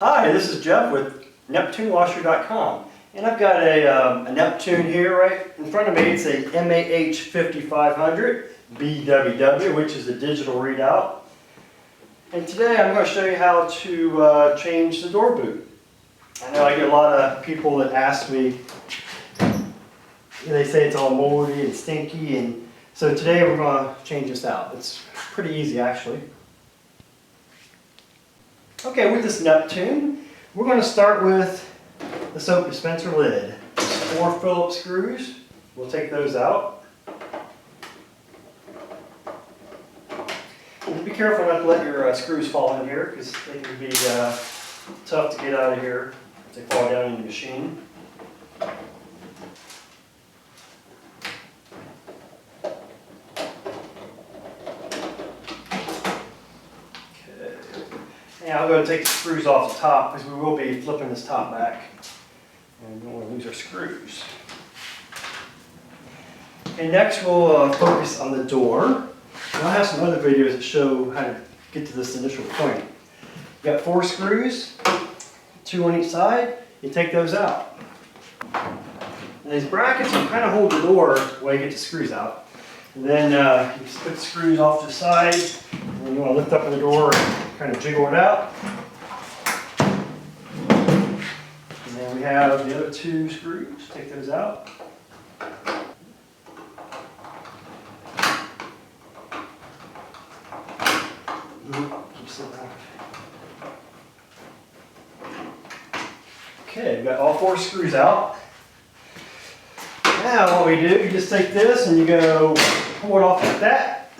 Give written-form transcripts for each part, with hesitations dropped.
Hi, this is Jeff with NeptuneWasher.com, and I've got a Neptune here right in front of me. It's a MAH5500 BWW, which is a digital readout. And today I'm going to show you how to change the door boot. I know I get a lot of people that ask me, they say it's all moldy and stinky, and so today we're going to change this out. It's pretty easy actually. Okay, with this Neptune, we're going to start with the soap dispenser lid. There's 4 Phillips screws. We'll take those out. And be careful not to let your screws fall in here because they can be tough to get out of here if they fall down in the machine. Now I'm going to take the screws off the top because we will be flipping this top back and we don't want to lose our screws. Okay, next we'll focus on the door. And I'll have some other videos that show how to get to this initial point. You got 4 screws, 2 on each side. You take those out. Now these brackets will kind of hold the door while you get the screws out. And then you just put the screws off to the side, and then you want to lift up the door and kind of jiggle it out. And then we have the other 2 screws. Take those out. Okay, we've got all 4 screws out. Now what we do, you just take this and you go pull it off like that.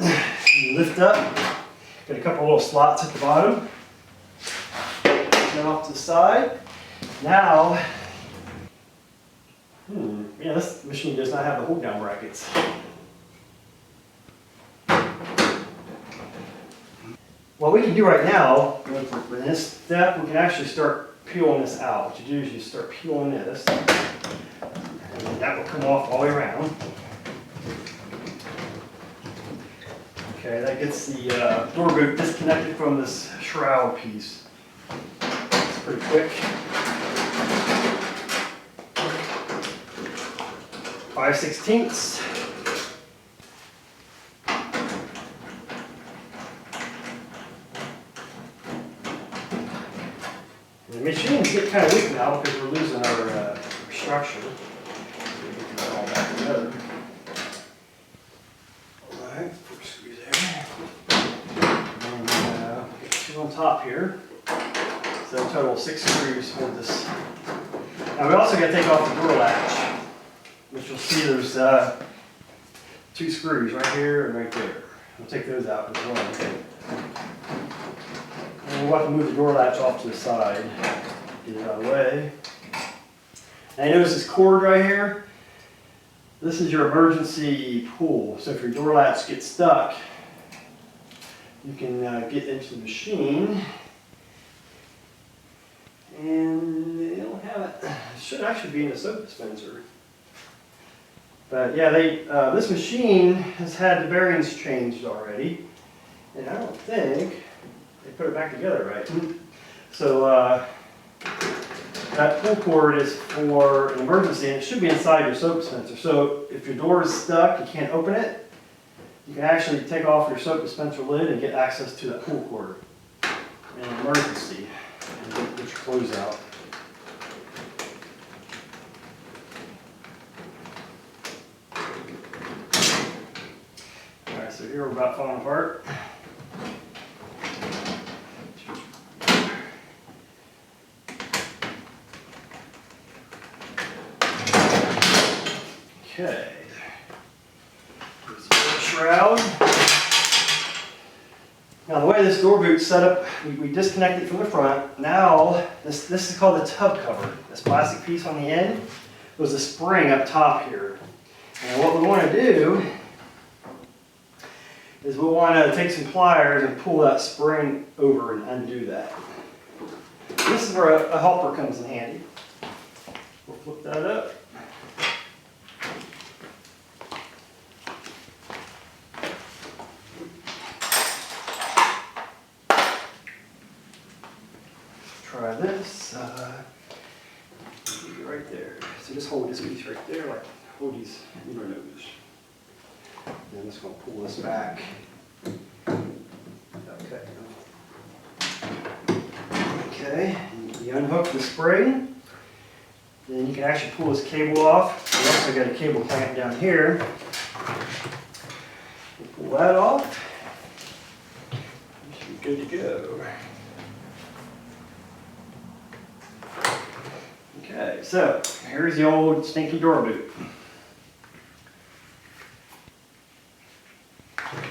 You lift up. Got a couple little slots at the bottom. Then off to the side. Now, yeah, this machine does not have the hold down brackets. What we can do right now, for this step, we can actually start peeling this out. What you do is you start peeling this, and that will come off all the way around. Okay, that gets the door boot disconnected from this shroud piece. It's pretty quick. 5/16. The machines get kind of weak now because we're losing our structure. So we get it all back together. Alright, 4 screws there. And get 2 on top here. So in total 6 screws hold this. Now we also got to take off the door latch, which you'll see there's 2 screws right here and right there. We'll take those out as well. And we'll have to move the door latch off to the side, get it out of the way. Now you notice this cord right here? This is your emergency pull. So if your door latch gets stuck, you can get into the machine and they don't have it. It should actually be in the soap dispenser. But yeah, this machine has had the bearings changed already, and I don't think they put it back together right. So that pull cord is for an emergency, and it should be inside your soap dispenser. So if your door is stuck, you can't open it, you can actually take off your soap dispenser lid and get access to that pull cord in an emergency and get your clothes out. Alright, so here we're about falling apart. Okay, here's the shroud. Now the way this door boot's set up, we disconnect it from the front. Now, this is called the tub cover. This plastic piece on the end was a spring up top here. And what we want to do is we'll want to take some pliers and pull that spring over and undo that. This is where a helper comes in handy. We'll flip that up. try this. So just hold this piece right there, like hold these needle nose. And I'm just going to pull this back. Okay. Okay, and you unhook the spring. Then you can actually pull this cable off. We also got a cable clamp down here. Pull that off. You should be good to go. Okay, so here's the old stinky door boot.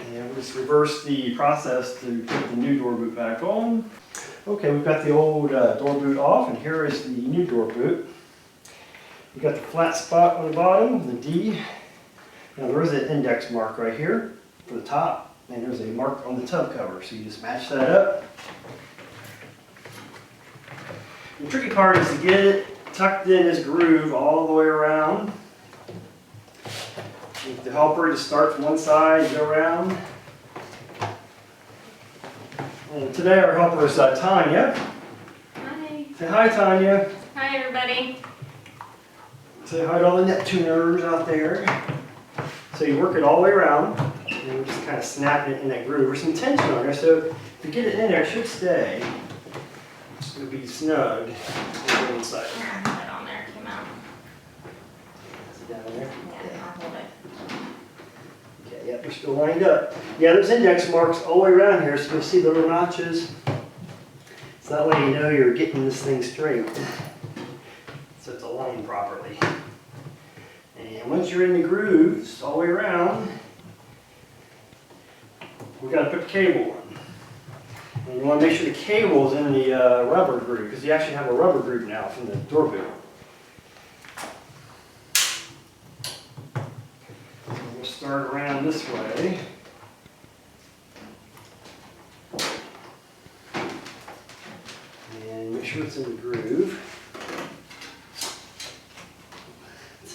And we'll just reverse the process to put the new door boot back on. Okay, we've got the old door boot off, and here is the new door boot. We've got the flat spot on the bottom, the D. Now there is an index mark right here for the top, and there's a mark on the tub cover, so you just match that up. The tricky part is to get it tucked in this groove all the way around. With the helper, just start from one side, go around. And today our helper is Tanya. Hi. Say hi, Tanya. Hi, everybody. Say hi to all the Neptuners out there. So you work it all the way around, and you just kind of snap it in that groove. There's some tension on there, so if you get it in there, it should stay. It'll be snug on the inside. Yeah, I put it on there, it came out. Is it down there? Yeah, I'll hold it. Okay, yep, we're still lined up. Yeah, there's index marks all the way around here, so you'll see the little notches. So that way you know you're getting this thing straight. So it's aligned properly. And once you're in the grooves all the way around, we got to put the cable on. And you want to make sure the cable is in the rubber groove, because you actually have a rubber groove now from the door boot. So we'll start around this way. And make sure it's in the groove. It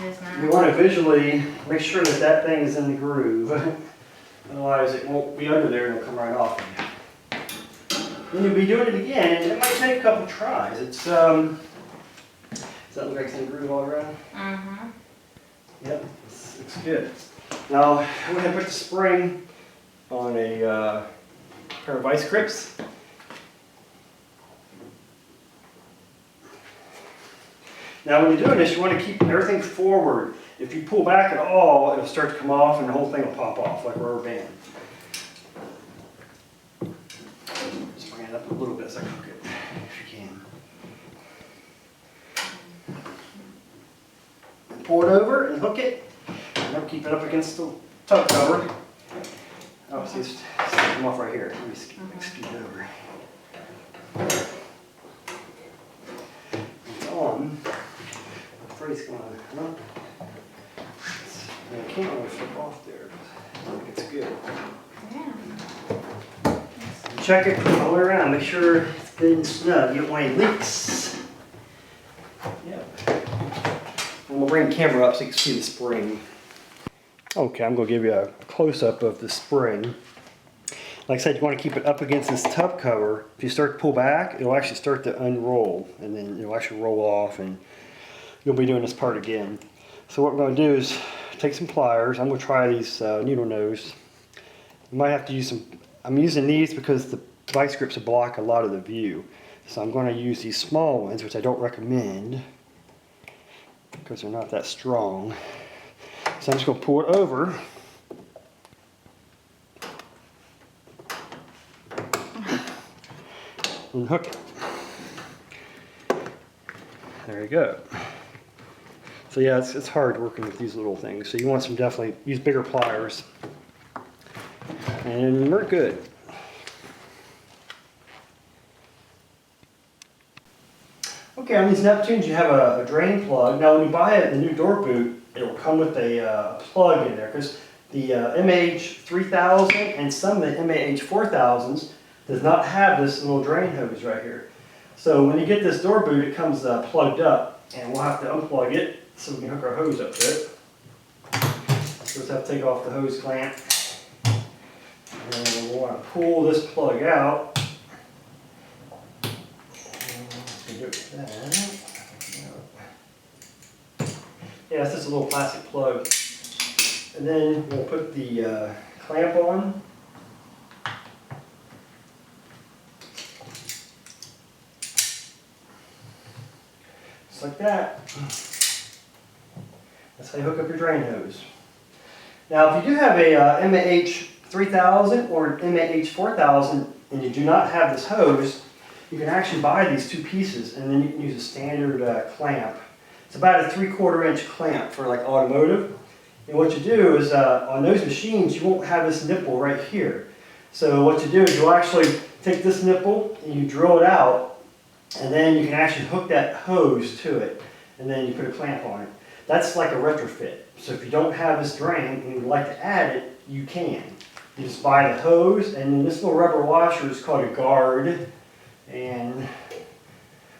is You not. want to visually make sure that that thing is in the groove. Otherwise it won't be under there and it'll come right off. Then you'll be doing it again, and it might take a couple tries. It's does that look like it's in the groove all around? Mm-hmm. Yep, looks good. Now I'm going to put the spring on a pair of vice grips. Now when you're doing this, you want to keep everything forward. If you pull back at all, it'll start to come off and the whole thing will pop off like a rubber band. Just bring it up a little bit so I can hook it, if you can. Pull it over and hook it. Remember, keep it up against the tub cover. Oh, see, it's come off right here. Let me scoot it over. It's on. I'm afraid it's going to come up. I can't really flip off there. I think it's good. Yeah. Check it all the way around. Make sure it's good and snug. You don't want any leaks. Yeah. And we'll bring the camera up so you can see the spring. Okay, I'm going to give you a close-up of the spring. Like I said, you want to keep it up against this tub cover. If you start to pull back, it'll actually start to unroll, and then it'll actually roll off, and you'll be doing this part again. So what we're going to do is take some pliers. I'm going to try these needle nose. You might have to use some. I'm using these because the vice grips will block a lot of the view. So I'm going to use these small ones, which I don't recommend because they're not that strong. So I'm just going to pull it over. And hook it. There you go. So yeah, it's hard working with these little things. So you want some definitely use bigger pliers. And we're good. Okay, on these Neptunes you have a drain plug. Now when you buy the new door boot, it will come with a plug in there because the MH3000 and some of the MH4000s does not have this little drain hose right here. So when you get this door boot, it comes plugged up, and we'll have to unplug it so we can hook our hose up to it. So we'll have to take off the hose clamp. And we'll want to pull this plug out. can do it with that. Yeah, it's just a little plastic plug. And then we'll put the clamp on. Just like that. That's how you hook up your drain hose. Now, if you do have a MAH 3000 or MAH 4000 and you do not have this hose, you can actually buy these two pieces and then you can use a standard clamp. It's about a 3/4 inch clamp for like automotive. And what you do is on those machines, you won't have this nipple right here. So what you do is you'll actually take this nipple and you drill it out, and then you can actually hook that hose to it, and then you put a clamp on it. That's like a retrofit. So if you don't have this drain and you'd like to add it, you can. You just buy the hose, and then this little rubber washer is called a guard. And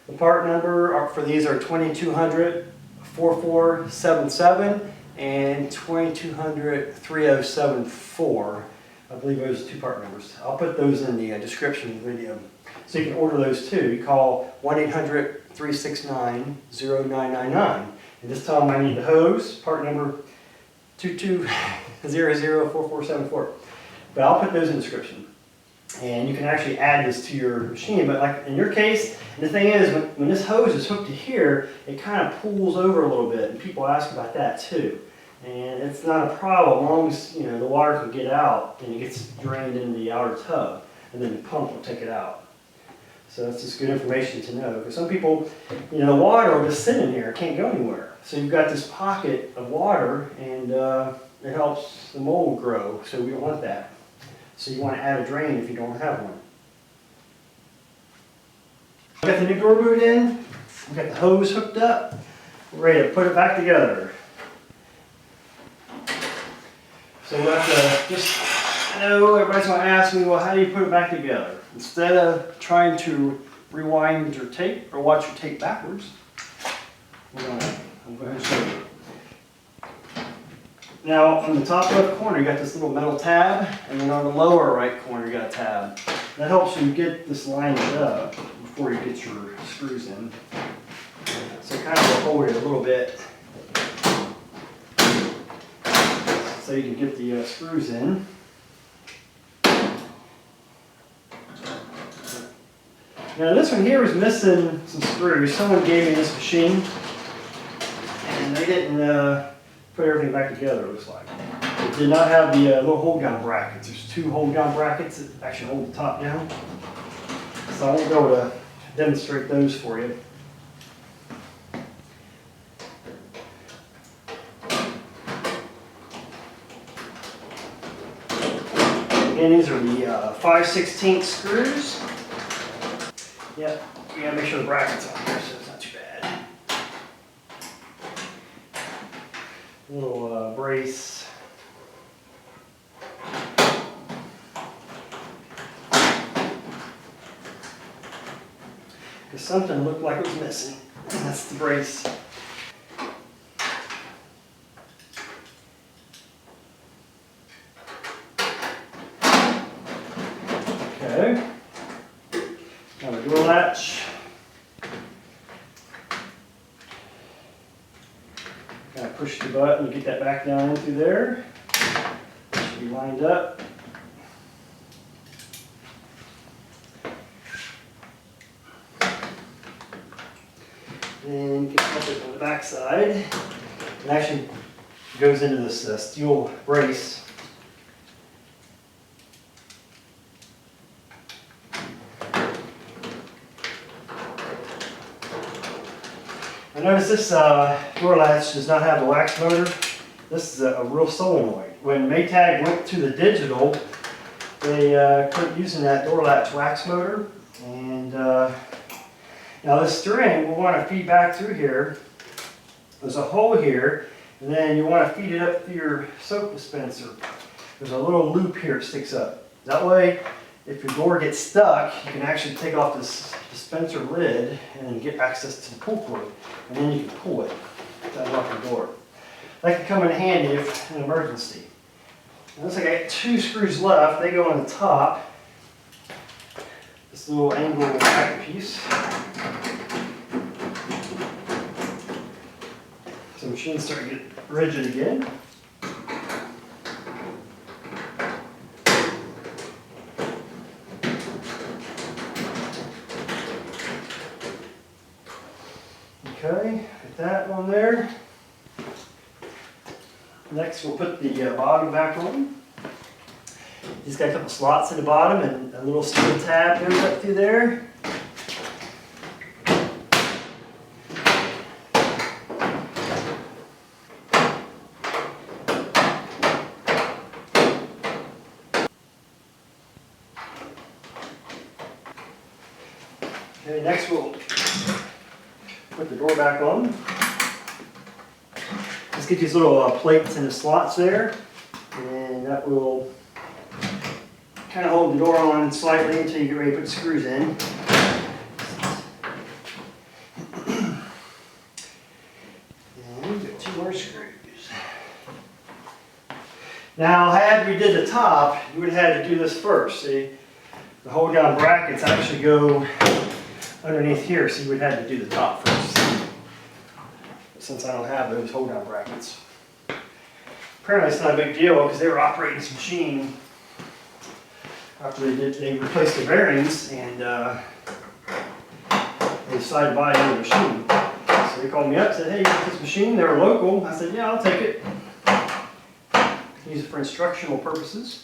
the part number for these are 2200 4477 and 2200 3074. I believe those are two part numbers. I'll put those in the description of the video. So you can order those too. You call 1-800-369-0999 and just tell them I need the hose, part number 22004474. But I'll put those in the description. And you can actually add this to your machine. But like in your case, and the thing is, when this hose is hooked to here, it kind of pulls over a little bit, and people ask about that too. And it's not a problem as long as the water can get out and it gets drained into the outer tub, and then the pump will take it out. So that's just good information to know, because some people, the water will just sit in here, it can't go anywhere. So you've got this pocket of water, and it helps the mold grow. So we don't want that. So you want to add a drain if you don't have one. We got the new door boot in. We got the hose hooked up. We're ready to put it back together. So we'll have to I know everybody's going to ask me, well, how do you put it back together? Instead of trying to rewind your tape or watch your tape backwards, I'm going to show you. Now, on the top left corner, you got this little metal tab, and then on the lower right corner, you got a tab. That helps you get this lined up before you get your screws in. So kind of hold it a little bit so you can get the screws in. Now this one here is missing some screws. Someone gave me this machine, and they didn't put everything back together, it looks like. It did not have the little hold down brackets. There's two hold down brackets that actually hold the top down. So I won't be able to demonstrate those for you. Again, these are the 5/16 screws. Yep, you gotta make sure the bracket's on here so it's not too bad. A little brace. Because something looked like it was missing. That's the brace. Okay. Now the door latch. Kind of push the button and get that back down into there. Should be lined up. Then you can put it on the back side. It actually goes into this steel brace. I notice this door latch does not have a wax motor. This is a real solenoid. When Maytag went to the digital, they quit using that door latch wax motor. And now this string will want to feed back through here. There's a hole here, and then you want to feed it up through your soap dispenser. There's a little loop here that sticks up. That way, if your door gets stuck, you can actually take off this dispenser lid and get access to the pull cord, and then you can pull it to unlock the door. That can come in handy if an emergency. Now, looks like I got two screws left. They go on the top. This little angle bracket piece. So the machine's starting to get rigid again. Okay, get that on there. Next we'll put the bottom back on. He's got a couple slots in the bottom and a little steel tab goes up through there. Okay, next we'll put the door back on. Let's get these little plates in the slots there, and that will kind of hold the door on slightly until you get ready to put the screws in. And we've got 2 more screws. Now, had we did the top, you would have had to do this first. See, the hold down brackets actually go underneath here, so you would have to do the top first. Since I don't have those hold down brackets. Apparently it's not a big deal because they were operating this machine after they replaced the bearings, and they decided to buy another machine. So they called me up and said, hey, you got this machine? They were local. I said, yeah, I'll take it. Use it for instructional purposes.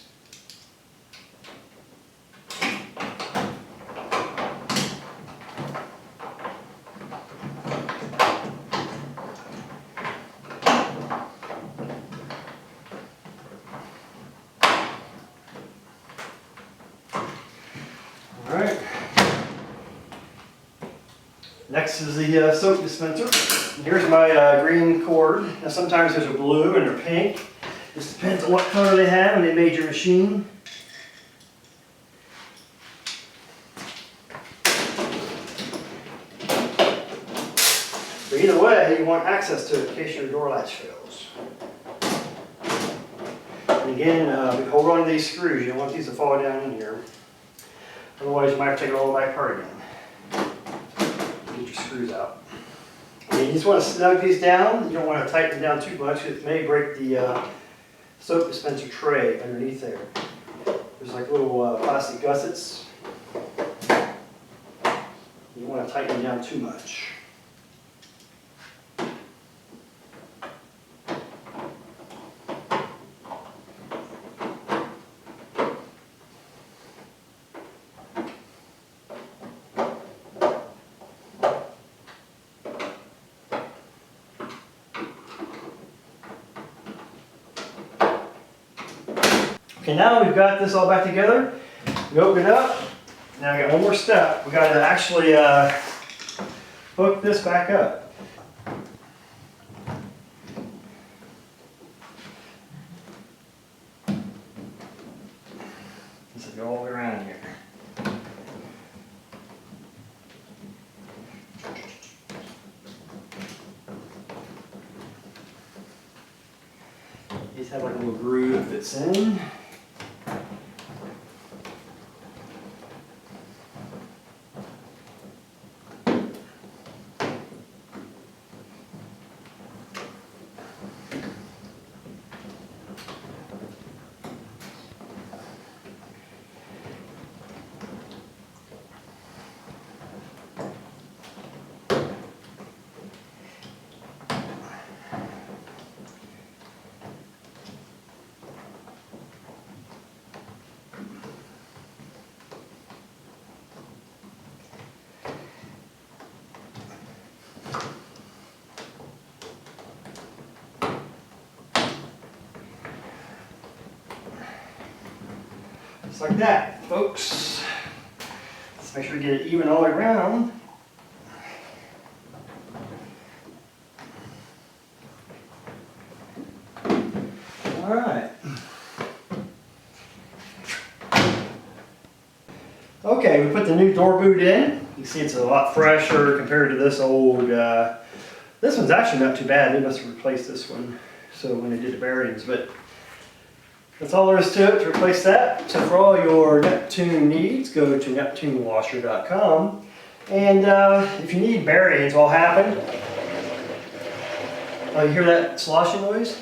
Alright. Next is the soap dispenser. And here's my green cord. Now sometimes there's a blue and a pink. Just depends on what color they have when they made your machine. But either way, you want access to it in case your door latch fails. And again, hold on to these screws. You don't want these to fall down in here. Otherwise, you might have to take it all the way back apart again. Get your screws out. And you just want to snug these down. You don't want to tighten them down too much because it may break the soap dispenser tray underneath there. There's like little plastic gussets. You don't want to tighten them down too much. Okay, now we've got this all back together. We open it up. Now we got one more step. We got to actually hook this back up. This will go all the way around here. These have like a little groove that fits in. Just like that, folks. Let's make sure we get it even all the way around. All right. Okay, we put the new door boot in. You can see it's a lot fresher compared to this old, this one's actually not too bad. They must have replaced this one so when they did the bearings, but that's all there is to it to replace that. So for all your Neptune needs, go to neptunewasher.com. And if you need bearings, what'll happen You hear that sloshing noise?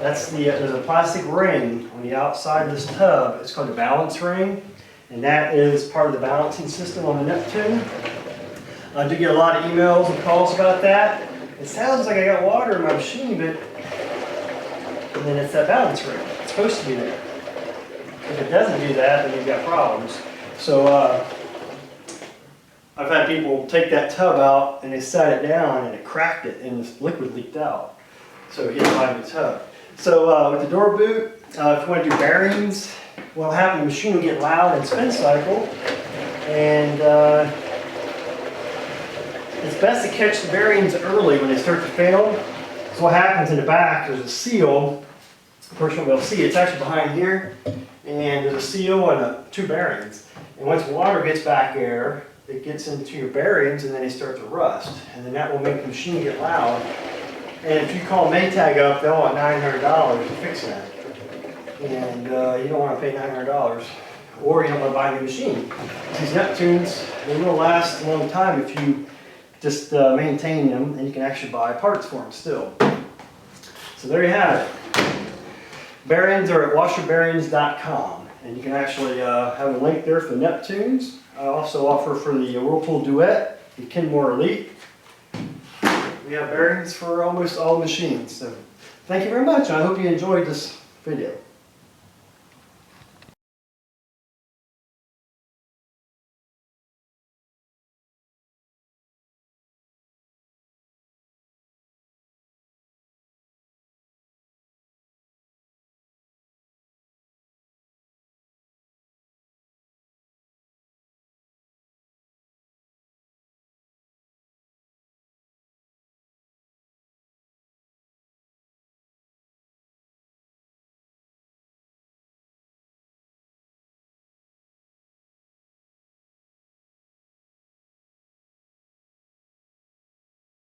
That's there's a plastic ring on the outside of this tub. It's called the balance ring, and that is part of the balancing system on the Neptune. I do get a lot of emails and calls about that. It sounds like I got water in my machine, but and then it's that balance ring. It's supposed to be there. If it doesn't do that, then you've got problems. So I've had people take that tub out and they sat it down and it cracked it and this liquid leaked out. So he had to buy a new tub. So with the door boot, if you want to do bearings, what'll happen, the machine will get loud and spin cycle, and it's best to catch the bearings early when they start to fail. So what happens in the back, there's a seal. The person will be able to see it's actually behind here, and there's a seal and two bearings. And once water gets back there, it gets into your bearings and then they start to rust. And then that will make the machine get loud. And if you call Maytag up, they'll want $900 to fix that. And you don't want to pay $900. Or you don't want to buy a new machine. These Neptunes, they will last a long time if you just maintain them, and you can actually buy parts for them still. So there you have it. Bearings are at washerbearings.com. And you can actually have a link there for the Neptunes. I also offer for the Whirlpool Duet, the Kenmore Elite. We have bearings for almost all machines. So thank you very much. I hope you enjoyed this video.